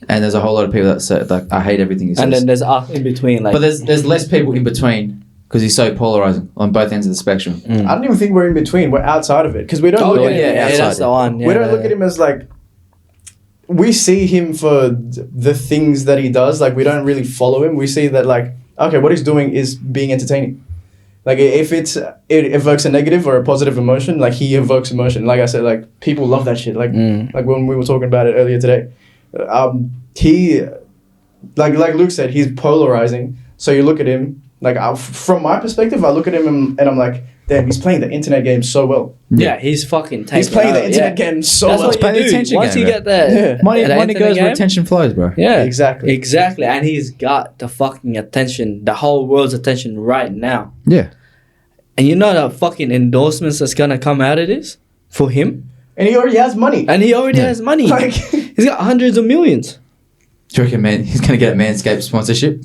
[SPEAKER 3] and there's a whole lot of people that say like I hate everything he says.
[SPEAKER 4] And then there's us in between, like.
[SPEAKER 3] but there's less people in between because he's so polarizing on both ends of the spectrum.
[SPEAKER 1] I don't even think we're in between. We're outside of it because we don't look at him.
[SPEAKER 3] yeah,
[SPEAKER 4] that's the one.
[SPEAKER 1] We don't look at him as like. We see him for the things that he does. Like, we don't really follow him. We see that, like, okay, what he's doing is being entertaining. Like, if it evokes a negative or a positive emotion, like, he evokes emotion. Like I said, like, people love that shit. Like when we were talking about it earlier today, he, like Luke said, he's polarizing. So you look at him, like, from my perspective, I look at him and I'm like, damn, he's playing the internet game so well.
[SPEAKER 4] Yeah, he's fucking taking
[SPEAKER 1] He's playing
[SPEAKER 4] over,
[SPEAKER 1] the internet game so
[SPEAKER 4] That's
[SPEAKER 1] well.
[SPEAKER 4] what
[SPEAKER 3] playing
[SPEAKER 4] you
[SPEAKER 3] the
[SPEAKER 4] do.
[SPEAKER 3] attention
[SPEAKER 4] Once
[SPEAKER 3] game,
[SPEAKER 4] you
[SPEAKER 3] bro.
[SPEAKER 4] get that,
[SPEAKER 1] Yeah.
[SPEAKER 3] Money
[SPEAKER 4] that
[SPEAKER 3] goes
[SPEAKER 4] internet
[SPEAKER 3] where
[SPEAKER 4] game,
[SPEAKER 3] attention flows, bro.
[SPEAKER 4] Yeah,
[SPEAKER 1] Exactly.
[SPEAKER 4] Exactly. And he's got the fucking attention, the whole world's attention right now.
[SPEAKER 3] Yeah.
[SPEAKER 4] And you know the fucking endorsements that's gonna come out of this for him?
[SPEAKER 1] And he already has money.
[SPEAKER 4] And he already has money.
[SPEAKER 1] Like-
[SPEAKER 4] He's got hundreds of millions.
[SPEAKER 3] Do you reckon he's gonna get a Manscaped sponsorship?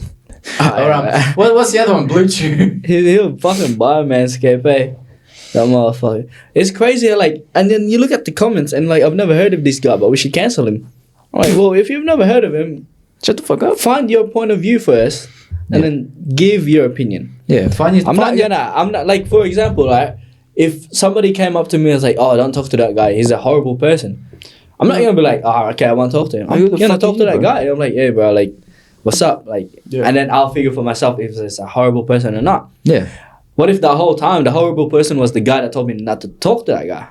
[SPEAKER 3] What's the other one? Blue Chew.
[SPEAKER 4] He'll fucking buy a Manscaped, eh? That motherfucker. It's crazy, like, and then you look at the comments and, like, I've never heard of this guy, but we should cancel him. I'm like, well, if you've never heard of him, shut the fuck up. Find your point of view first, and then give your opinion.
[SPEAKER 3] Yeah,
[SPEAKER 4] I'm not, like, for example, like, if somebody came up to me and was like, oh, don't talk to that guy, he's a horrible person. I'm not gonna be like, oh, okay, I won't talk to him. I'm
[SPEAKER 3] Who the
[SPEAKER 4] gonna
[SPEAKER 3] fuck
[SPEAKER 4] talk
[SPEAKER 3] are
[SPEAKER 4] to
[SPEAKER 3] you,
[SPEAKER 4] that
[SPEAKER 3] bro?
[SPEAKER 4] guy. I'm like, yeah, bro, like, what's up? Like, and then I'll figure for myself if it's a horrible person or not.
[SPEAKER 3] Yeah.
[SPEAKER 4] What if the whole time the horrible person was the guy that told me not to talk to that guy?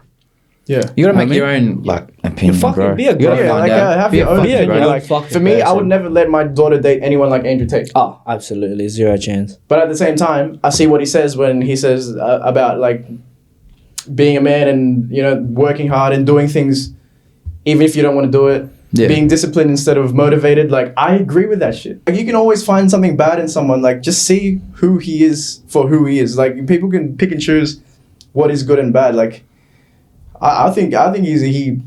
[SPEAKER 1] Yeah.
[SPEAKER 3] You gotta make your own like opinion,
[SPEAKER 4] fucking
[SPEAKER 3] bro.
[SPEAKER 4] be a
[SPEAKER 3] You gotta
[SPEAKER 4] grown-
[SPEAKER 1] Yeah,
[SPEAKER 3] find
[SPEAKER 1] like,
[SPEAKER 3] out.
[SPEAKER 1] have
[SPEAKER 3] Be
[SPEAKER 1] your
[SPEAKER 3] a
[SPEAKER 1] own
[SPEAKER 3] fucking
[SPEAKER 1] opinion.
[SPEAKER 3] grown-
[SPEAKER 1] Like,
[SPEAKER 4] fucking
[SPEAKER 1] for me, I would
[SPEAKER 4] person.
[SPEAKER 1] never let my daughter date anyone like Andrew Tate.
[SPEAKER 4] Oh, absolutely, zero chance.
[SPEAKER 1] But at the same time, I see what he says when he says about, like, being a man and, you know, working hard and doing things even if you don't want to do it.
[SPEAKER 3] Yeah.
[SPEAKER 1] Being disciplined instead of motivated. Like, I agree with that shit. Like, you can always find something bad in someone. Like, just see who he is for who he is. Like, people can pick and choose what is good and bad. Like, I think he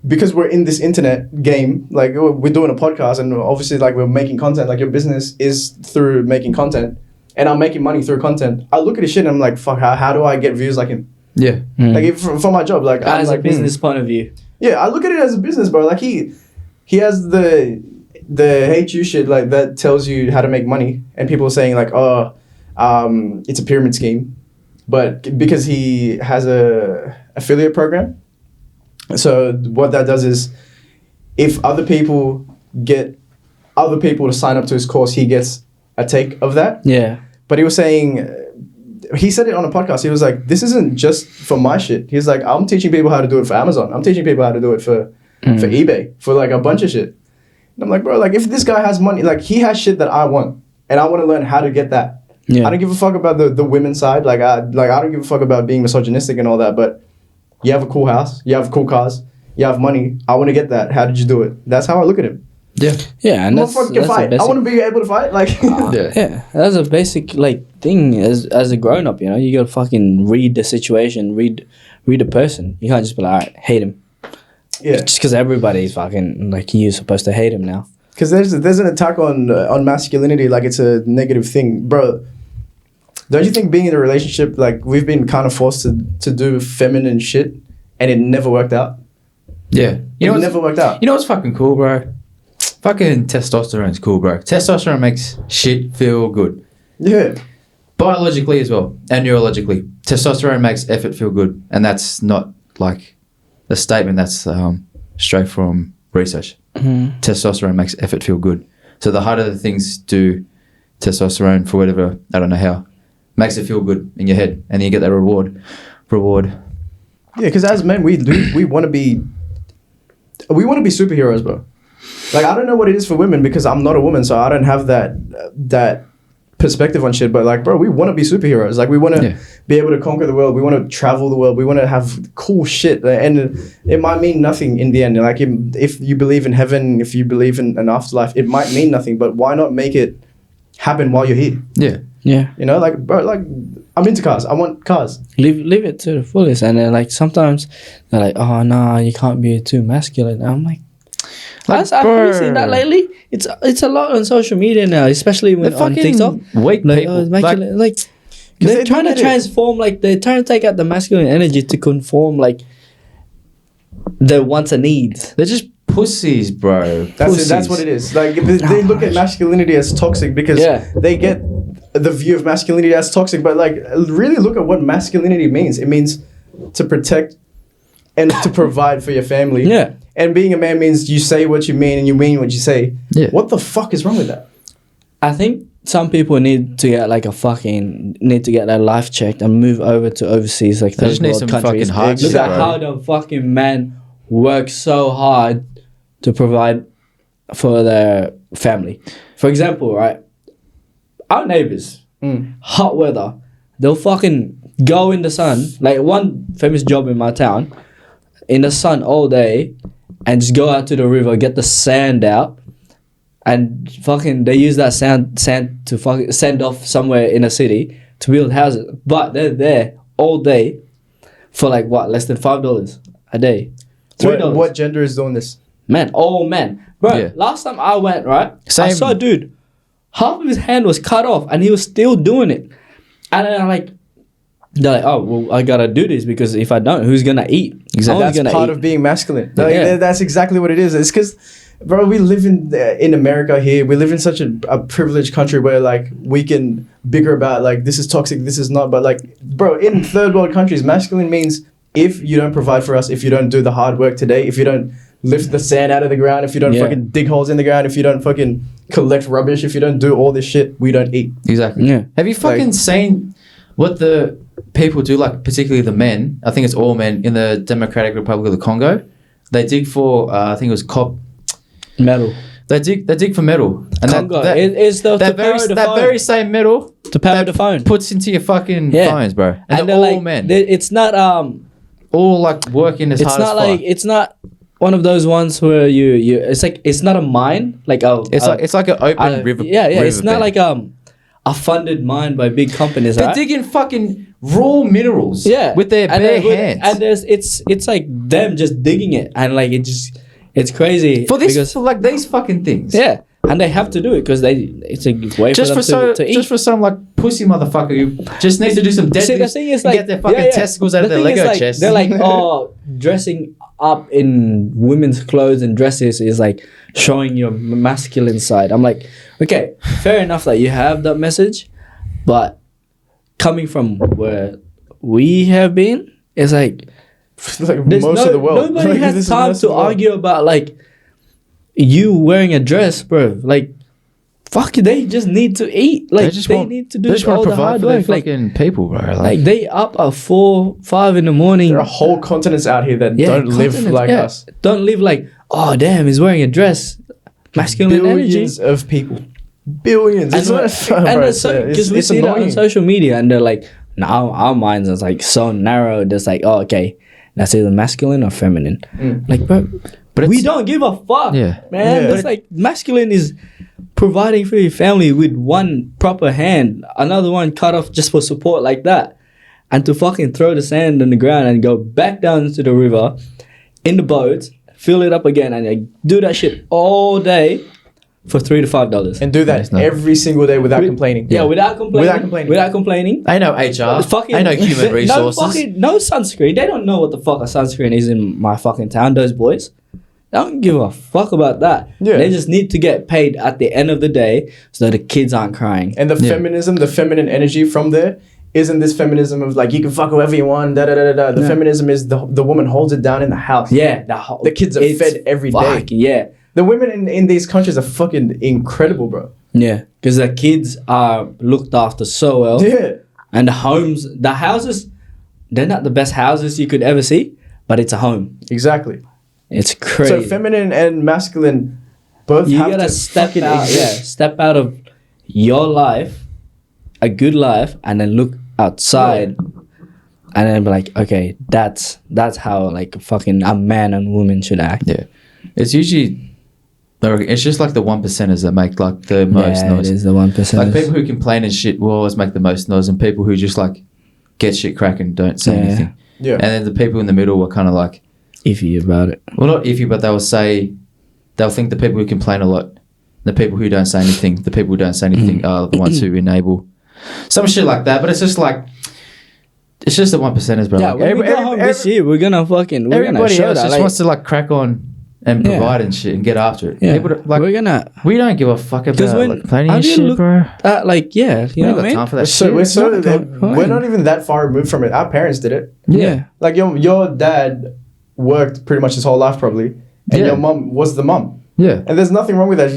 [SPEAKER 1] because we're in this internet game, like, we're doing a podcast and obviously, like, we're making content. Like, your business is through making content and I'm making money through content. I look at his shit and I'm like, fuck, how do I get views like him?
[SPEAKER 3] Yeah.
[SPEAKER 1] Like, if, for my job, like, I'm
[SPEAKER 4] As
[SPEAKER 1] like,
[SPEAKER 4] a business point of view.
[SPEAKER 1] Yeah, I look at it as a business, bro. Like, he has the hate you shit, like, that tells you how to make money, and people are saying, like, oh, it's a pyramid scheme, but because he has a affiliate program, so what that does is, if other people get other people to sign up to his course, he gets a take of that.
[SPEAKER 4] Yeah.
[SPEAKER 1] But he was saying, he said it on a podcast. He was like, this isn't just for my shit. He's like, I'm teaching people how to do it for Amazon. I'm teaching people how to do it for eBay, for, like, a bunch of shit. And I'm like, bro, like, if this guy has money, like, he has shit that I want, and I want to learn how to get that.
[SPEAKER 4] Yeah.
[SPEAKER 1] I don't give a fuck about the women's side. Like, I don't give a fuck about being misogynistic and all that, but you have a cool house, you have cool cars, you have money. I want to get that. How did you do it? That's how I look at him.
[SPEAKER 3] Yeah.
[SPEAKER 4] Yeah, and that's
[SPEAKER 1] Motherfucker can
[SPEAKER 4] a
[SPEAKER 1] fight.
[SPEAKER 4] basic,
[SPEAKER 1] I want to be able to fight. Like,
[SPEAKER 4] yeah, that's a basic, like, thing as a grown up. You know, you gotta fucking read the situation, read the person. You can't just be like, all right, hate him.
[SPEAKER 1] yeah.
[SPEAKER 4] Just because everybody's fucking like, you're supposed to hate him now.
[SPEAKER 1] Because there's an attack on masculinity, like, it's a negative thing, bro. Don't you think being in a relationship, like, we've been kind of forced to do feminine shit, and it never worked out?
[SPEAKER 3] Yeah.
[SPEAKER 1] It never worked out.
[SPEAKER 3] You know what's fucking cool, bro? Fucking testosterone's cool, bro. Testosterone makes shit feel good.
[SPEAKER 1] Yeah.
[SPEAKER 3] Biologically as well, and neurologically. Testosterone makes effort feel good. And that's not, like, a statement. That's straight from research. Testosterone makes effort feel good. So the harder the things do testosterone for whatever, I don't know how, makes it feel good in your head. And then you get that reward.
[SPEAKER 1] Yeah, because as men, we want to be superheroes, bro. Like, I don't know what it is for women because I'm not a woman, so I don't have that perspective on shit, but like, bro, we want to be superheroes. Like, we want to be able to conquer the world. We want to travel the world. We want to have cool shit, and it might mean nothing in the end. Like, if you believe in heaven, if you believe in an afterlife, it might mean nothing. But why not make it happen while you're here?
[SPEAKER 4] Yeah.
[SPEAKER 1] You know, like, bro, like, I'm into cars. I want cars.
[SPEAKER 4] Live it to the fullest. And then, like, sometimes they're like, oh, no, you can't be too masculine. And I'm like, have you seen that lately? It's a lot on social media now, especially when on TikTok.
[SPEAKER 3] Weak
[SPEAKER 4] Like,
[SPEAKER 3] people.
[SPEAKER 4] like they're trying to transform, like, they're trying to take out the masculine energy to conform, like, their wants and needs.
[SPEAKER 3] They're just pussies, bro.
[SPEAKER 1] That's what it is. Like, they look at masculinity as toxic because they get the view of masculinity as toxic, but like, really look at what masculinity means. It means to protect and to provide for your family.
[SPEAKER 4] Yeah.
[SPEAKER 1] And being a man means you say what you mean and you mean what you say.
[SPEAKER 3] Yeah.
[SPEAKER 1] What the fuck is wrong with that?
[SPEAKER 4] I think some people need to get their life checked and move over to overseas, like
[SPEAKER 3] They just
[SPEAKER 4] third
[SPEAKER 3] need
[SPEAKER 4] world
[SPEAKER 3] some
[SPEAKER 4] countries.
[SPEAKER 3] fucking hard
[SPEAKER 4] Look
[SPEAKER 3] shit,
[SPEAKER 4] at
[SPEAKER 3] bro.
[SPEAKER 4] how the fucking men work so hard to provide for their family. For example, right, our neighbors, hot weather, they'll fucking go in the sun. Like, one famous job in my town, in the sun all day, and just go out to the river, get the sand out, and fucking they use that sand to fucking send off somewhere in a city to build houses. But they're there all day for like what, less than $5 a day, $3.
[SPEAKER 1] What gender is doing this?
[SPEAKER 4] Man, all men, bro.
[SPEAKER 3] Yeah.
[SPEAKER 4] Last time I went, right, I
[SPEAKER 3] Same.
[SPEAKER 4] saw a dude, half of his hand was cut off, and he was still doing it. And then they're like, oh, well, I gotta do this because if I don't, who's gonna eat?
[SPEAKER 3] Exactly.
[SPEAKER 1] That's part of being masculine. Like,
[SPEAKER 4] Yeah.
[SPEAKER 1] That's exactly what it is. It's because, bro, we live in America here. We live in such a privileged country where, like, we can bigger about, like, this is toxic, this is not. But, like, bro, in third world countries, masculine means if you don't provide for us, if you don't do the hard work today, if you don't lift the sand out of the ground, if you don't fucking dig holes in the ground, if you don't fucking collect rubbish, if you don't do all this shit, we don't eat.
[SPEAKER 3] Exactly.
[SPEAKER 4] Yeah.
[SPEAKER 3] Have you fucking seen what the people do, like particularly the men? I think it's all men in the Democratic Republic of the Congo. They dig for, I think it was
[SPEAKER 4] metal.
[SPEAKER 3] They dig for metal. And
[SPEAKER 4] Congo. It's the
[SPEAKER 3] that very same metal
[SPEAKER 4] to power the phone.
[SPEAKER 3] puts into your fucking phones, bro. And they're all men.
[SPEAKER 4] It's not
[SPEAKER 3] all like working as
[SPEAKER 4] it's
[SPEAKER 3] hard
[SPEAKER 4] not
[SPEAKER 3] as
[SPEAKER 4] like
[SPEAKER 3] fuck.
[SPEAKER 4] it's not one of those ones where you it's like, it's not a mine like
[SPEAKER 3] It's like an open river.
[SPEAKER 4] It's not like a funded mine by big companies.
[SPEAKER 3] They're
[SPEAKER 4] right?
[SPEAKER 3] digging fucking raw minerals.
[SPEAKER 4] Yeah,
[SPEAKER 3] with their bare hands.
[SPEAKER 4] And it's like them just digging it, and like it's crazy
[SPEAKER 3] for
[SPEAKER 4] because,
[SPEAKER 3] like these fucking things.
[SPEAKER 4] yeah, and they have to do it because it's a way
[SPEAKER 3] Just
[SPEAKER 4] for them to eat.
[SPEAKER 3] Just for some like pussy motherfucker who just needs to do some deadlifts.
[SPEAKER 4] See, the thing is,
[SPEAKER 3] and
[SPEAKER 4] like,
[SPEAKER 3] get their fucking testicles out of their
[SPEAKER 4] thing is,
[SPEAKER 3] Lego
[SPEAKER 4] like,
[SPEAKER 3] chest.
[SPEAKER 4] They're like, oh, dressing up in women's clothes and dresses is like showing your masculine side. I'm like, okay, fair enough that you have that message, but coming from where we have been, it's like
[SPEAKER 1] Like
[SPEAKER 4] there's
[SPEAKER 1] most of the world.
[SPEAKER 4] Nobody
[SPEAKER 1] Like, this
[SPEAKER 4] has
[SPEAKER 1] is
[SPEAKER 4] time
[SPEAKER 1] most
[SPEAKER 4] to
[SPEAKER 1] of the world.
[SPEAKER 4] argue about like you wearing a dress, bro. Like, fuck, they just need to eat. Like, they need to do all the hard work. Like,
[SPEAKER 3] fucking people, bro.
[SPEAKER 4] like they up at 4, 5 in the morning.
[SPEAKER 1] There are whole continents out here that don't live
[SPEAKER 4] continents,
[SPEAKER 1] like us.
[SPEAKER 4] Don't live like, oh damn, he's wearing a dress. Masculine
[SPEAKER 1] Billions
[SPEAKER 4] energy.
[SPEAKER 1] of people. Billions.
[SPEAKER 4] And,
[SPEAKER 1] It's not fun,
[SPEAKER 4] and
[SPEAKER 1] bro.
[SPEAKER 4] it's so, because we
[SPEAKER 1] it's
[SPEAKER 4] see that on
[SPEAKER 1] annoying.
[SPEAKER 4] social media, and they're like, now our minds are like so narrow. It's like, oh, okay, that's either masculine or feminine. Like, bro,
[SPEAKER 3] But
[SPEAKER 4] we
[SPEAKER 3] it's-
[SPEAKER 4] don't give a fuck,
[SPEAKER 3] Yeah.
[SPEAKER 4] man.
[SPEAKER 1] Yeah.
[SPEAKER 4] It's like masculine is providing for your family with one proper hand, another one cut off just for support like that, and to fucking throw the sand on the ground and go back down into the river in the boat, fill it up again, and like, do that shit all day for $3 to $5.
[SPEAKER 1] And do that
[SPEAKER 3] It's not-
[SPEAKER 1] every single day without complaining.
[SPEAKER 4] Yeah, without complaining. Without complaining.
[SPEAKER 3] Ain't no HR.
[SPEAKER 4] Fucking,
[SPEAKER 3] Ain't no human resources.
[SPEAKER 4] No sunscreen. They don't know what the fuck a sunscreen is in my fucking town, those boys. They don't give a fuck about that.
[SPEAKER 1] Yeah.
[SPEAKER 4] They just need to get paid at the end of the day so the kids aren't crying.
[SPEAKER 1] And the feminism, the feminine energy from there isn't this feminism of like, you can fuck whoever you want, da da da da da. The feminism is the woman holds it down in the house.
[SPEAKER 4] Yeah.
[SPEAKER 1] The kids are fed every day.
[SPEAKER 4] fucking, yeah.
[SPEAKER 1] The women in these countries are fucking incredible, bro.
[SPEAKER 4] Yeah. Because the kids are looked after so well.
[SPEAKER 1] Yeah.
[SPEAKER 4] And the houses, they're not the best houses you could ever see, but it's a home.
[SPEAKER 1] Exactly.
[SPEAKER 4] It's crazy.
[SPEAKER 1] So feminine and masculine both
[SPEAKER 4] You
[SPEAKER 1] have
[SPEAKER 4] gotta
[SPEAKER 1] to
[SPEAKER 4] step
[SPEAKER 1] fucking
[SPEAKER 4] out,
[SPEAKER 1] exist.
[SPEAKER 4] step out of your life a good life and then look outside and then be like, okay, that's how like fucking a man and woman should act.
[SPEAKER 3] Yeah, it's usually. It's just like the 1%ers that make like the most noise.
[SPEAKER 4] It is the 1%.
[SPEAKER 3] Like people who complain and shit will always make the most noise, and people who just like get shit cracking don't say anything.
[SPEAKER 1] Yeah.
[SPEAKER 3] And then the people in the middle were kind of like
[SPEAKER 4] iffy about it.
[SPEAKER 3] Well, not iffy, but they'll think the people who complain a lot, the people who don't say anything, the people who don't say anything are the ones who enable some shit like that. But it's just like, it's just the 1%ers, bro.
[SPEAKER 4] Yeah,
[SPEAKER 3] Like,
[SPEAKER 4] when we go home this year, we're gonna show
[SPEAKER 3] everybody else
[SPEAKER 4] that.
[SPEAKER 3] just wants to like crack on and provide and shit and get after it.
[SPEAKER 4] Yeah,
[SPEAKER 3] People don't- like, we don't give a fuck about
[SPEAKER 4] when-
[SPEAKER 3] like complaining
[SPEAKER 4] how
[SPEAKER 3] and
[SPEAKER 4] do you
[SPEAKER 3] shit,
[SPEAKER 4] look
[SPEAKER 3] bro.
[SPEAKER 4] like, yeah, you know what I mean?
[SPEAKER 3] Time for that
[SPEAKER 1] We're
[SPEAKER 3] shit.
[SPEAKER 1] we're not even that far removed from it. Our parents did it.
[SPEAKER 4] Yeah.
[SPEAKER 1] Like your dad worked pretty much his whole life probably, and
[SPEAKER 3] Yeah.
[SPEAKER 1] your mum was the mum.
[SPEAKER 3] Yeah.
[SPEAKER 1] And there's nothing wrong with that.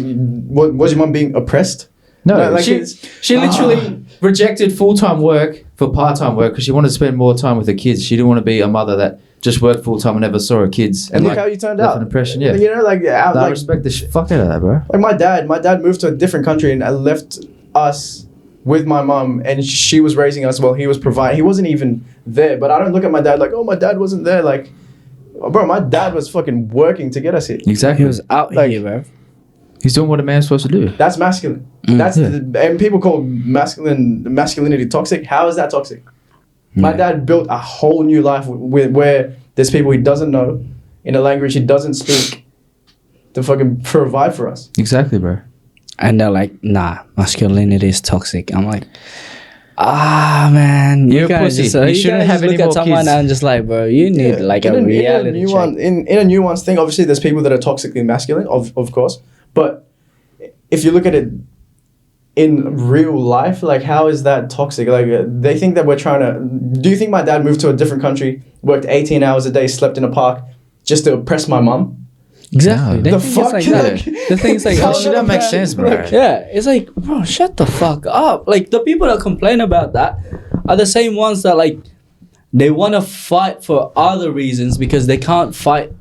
[SPEAKER 1] Was your mum being oppressed?
[SPEAKER 3] No,
[SPEAKER 1] No, like
[SPEAKER 3] she literally rejected full-time work for part-time work because she wanted to spend more time with her kids. She didn't want to be a mother that just worked full-time and never saw her kids.
[SPEAKER 1] And look
[SPEAKER 3] like,
[SPEAKER 1] how you turned
[SPEAKER 3] left
[SPEAKER 1] out.
[SPEAKER 3] an impression, yeah.
[SPEAKER 1] You know, like
[SPEAKER 3] I respect the fuck out of that, bro.
[SPEAKER 1] like my dad moved to a different country and left us with my mum, and she was raising us while he was providing. He wasn't even there, but I don't look at my dad like, oh, my dad wasn't there. Like, bro, my dad was fucking working to get us here.
[SPEAKER 3] Exactly.
[SPEAKER 4] He was out
[SPEAKER 1] Like-
[SPEAKER 4] here, bro.
[SPEAKER 3] He's doing what a man's supposed to do.
[SPEAKER 1] That's masculine. That's and people call masculinity toxic. How is that toxic? My dad built a whole new life where there's people he doesn't know in a language he doesn't speak to fucking provide for us.
[SPEAKER 3] Exactly, bro.
[SPEAKER 4] And they're like, nah, masculinity is toxic. I'm like, man,
[SPEAKER 3] You're a
[SPEAKER 4] can't
[SPEAKER 3] pussy.
[SPEAKER 4] just,
[SPEAKER 3] You shouldn't
[SPEAKER 4] can't
[SPEAKER 3] have
[SPEAKER 4] just
[SPEAKER 3] any
[SPEAKER 4] look at
[SPEAKER 3] more
[SPEAKER 4] someone
[SPEAKER 3] kids.
[SPEAKER 4] and just like, bro, you need like a reality check.
[SPEAKER 1] In a nuance thing, obviously there's people that are toxically masculine, of course. But if you look at it in real life, like how is that toxic? Like they think that we're trying to. Do you think my dad moved to a different country, worked 18 hours a day, slept in a park, just to oppress my mum?
[SPEAKER 4] Exactly.
[SPEAKER 3] No.
[SPEAKER 4] They
[SPEAKER 1] The
[SPEAKER 4] think
[SPEAKER 1] fuck?
[SPEAKER 4] it's like that. The thing's like,
[SPEAKER 3] That shit don't make sense, bro.
[SPEAKER 4] yeah, it's like, bro, shut the fuck up. Like the people that complain about that are the same ones that like they want to fight for other reasons because they can't fight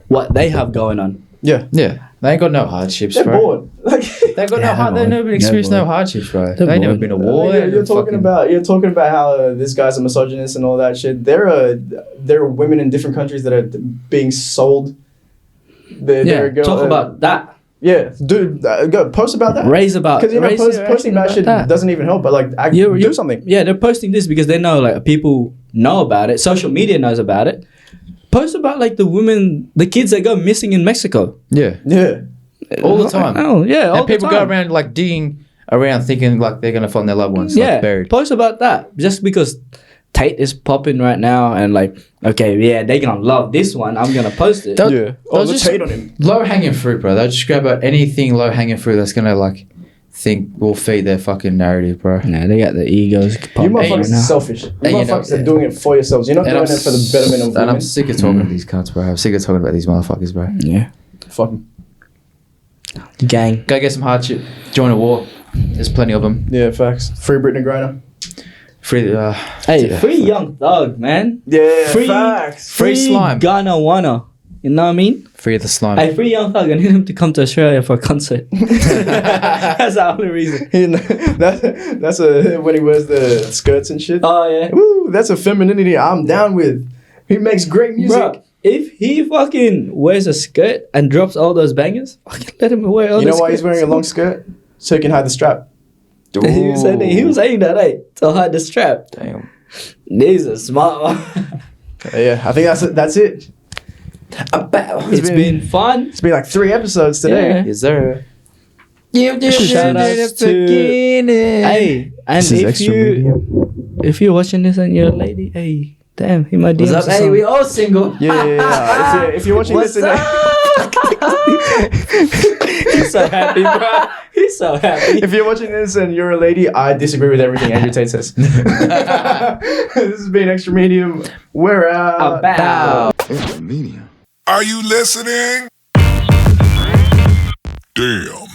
[SPEAKER 4] what they have going on.
[SPEAKER 1] Yeah,
[SPEAKER 3] Yeah. They ain't got no hardships,
[SPEAKER 1] they're
[SPEAKER 3] bro.
[SPEAKER 1] bored. Like
[SPEAKER 3] They got
[SPEAKER 4] Yeah,
[SPEAKER 3] They've never experienced no hardships, bro.
[SPEAKER 4] They're
[SPEAKER 3] They ain't never
[SPEAKER 4] bored.
[SPEAKER 3] been a war.
[SPEAKER 1] you're talking about how this guy's a misogynist and all that shit. There are women in different countries that are being sold. They're a girl,
[SPEAKER 4] talk about that.
[SPEAKER 1] Yeah, dude, go post about that.
[SPEAKER 4] Raise about
[SPEAKER 1] Because posting that shit doesn't even help. But like, do something.
[SPEAKER 4] Yeah, they're posting this because they know like people know about it. Social media knows about it. Post about like the women, the kids that go missing in Mexico.
[SPEAKER 3] Yeah.
[SPEAKER 1] Yeah,
[SPEAKER 3] All the time.
[SPEAKER 4] Oh yeah, all
[SPEAKER 3] And people
[SPEAKER 4] the
[SPEAKER 3] go
[SPEAKER 4] time.
[SPEAKER 3] around like digging around thinking like they're going to find their loved ones like, buried.
[SPEAKER 4] Post about that just because Tate is popping right now and like, okay, yeah, they gonna love this one. I'm gonna post it.
[SPEAKER 3] They'll-
[SPEAKER 1] yeah.
[SPEAKER 3] they'll
[SPEAKER 1] let's
[SPEAKER 3] just-
[SPEAKER 1] hate on him.
[SPEAKER 3] Low hanging fruit, bro. They'll just grab out anything low hanging fruit that's going to like think will feed their fucking narrative, bro.
[SPEAKER 4] Nah, they got the egos.
[SPEAKER 1] You
[SPEAKER 4] popping
[SPEAKER 1] motherfuckers
[SPEAKER 4] right
[SPEAKER 1] are
[SPEAKER 4] now.
[SPEAKER 1] selfish. You
[SPEAKER 3] And you know,
[SPEAKER 1] motherfuckers are doing it for yourselves. You're not doing it for the betterment of
[SPEAKER 3] And
[SPEAKER 1] women.
[SPEAKER 3] I'm sick of talking to these cunts, bro. I'm sick of talking about these motherfuckers, bro.
[SPEAKER 4] Yeah,
[SPEAKER 1] Fucking
[SPEAKER 4] gang.
[SPEAKER 3] Go get some hardship. Join a war. There's plenty of them.
[SPEAKER 1] yeah, facts. Free Britney Griner.
[SPEAKER 3] Free,
[SPEAKER 4] Hey,
[SPEAKER 3] yeah.
[SPEAKER 4] free Young Thug, man.
[SPEAKER 1] Yeah,
[SPEAKER 4] Free-
[SPEAKER 1] facts.
[SPEAKER 3] Free slime.
[SPEAKER 4] Ghana wanna. You know what I mean?
[SPEAKER 3] Free of the slime.
[SPEAKER 4] Hey, free Young Thug. I need him to come to Australia for a concert. That's the only reason.
[SPEAKER 1] That's when he wears the skirts and shit.
[SPEAKER 4] Oh yeah.
[SPEAKER 1] Woo, that's a femininity I'm down with. He makes great music.
[SPEAKER 4] Bro, if he fucking wears a skirt and drops all those bangers, fucking let him wear all
[SPEAKER 1] You know
[SPEAKER 4] the
[SPEAKER 1] why he's wearing a long skirt? So he can hide the strap.
[SPEAKER 4] He was saying that, to hide the strap.
[SPEAKER 3] Damn.
[SPEAKER 4] He's a smart one.
[SPEAKER 1] Yeah, I think that's it.
[SPEAKER 4] It's been fun.
[SPEAKER 1] It's been like 3 episodes today.
[SPEAKER 4] Yeah.
[SPEAKER 3] Is there?
[SPEAKER 4] Shout outs to hey, and
[SPEAKER 1] This is extra medium.
[SPEAKER 4] if you're watching this and you're a lady, hey, damn, he might DM
[SPEAKER 3] What's up?
[SPEAKER 4] us
[SPEAKER 3] Hey,
[SPEAKER 4] some-
[SPEAKER 3] we all single.
[SPEAKER 1] Yeah. If you're watching
[SPEAKER 3] What's
[SPEAKER 1] this,
[SPEAKER 4] He's so happy, bro. He's so happy.
[SPEAKER 1] if you're watching this and you're a lady, I disagree with everything Andrew Tate says. This has been Extra Medium. We're out.
[SPEAKER 4] About.
[SPEAKER 5] Extra medium. Are you listening? Damn.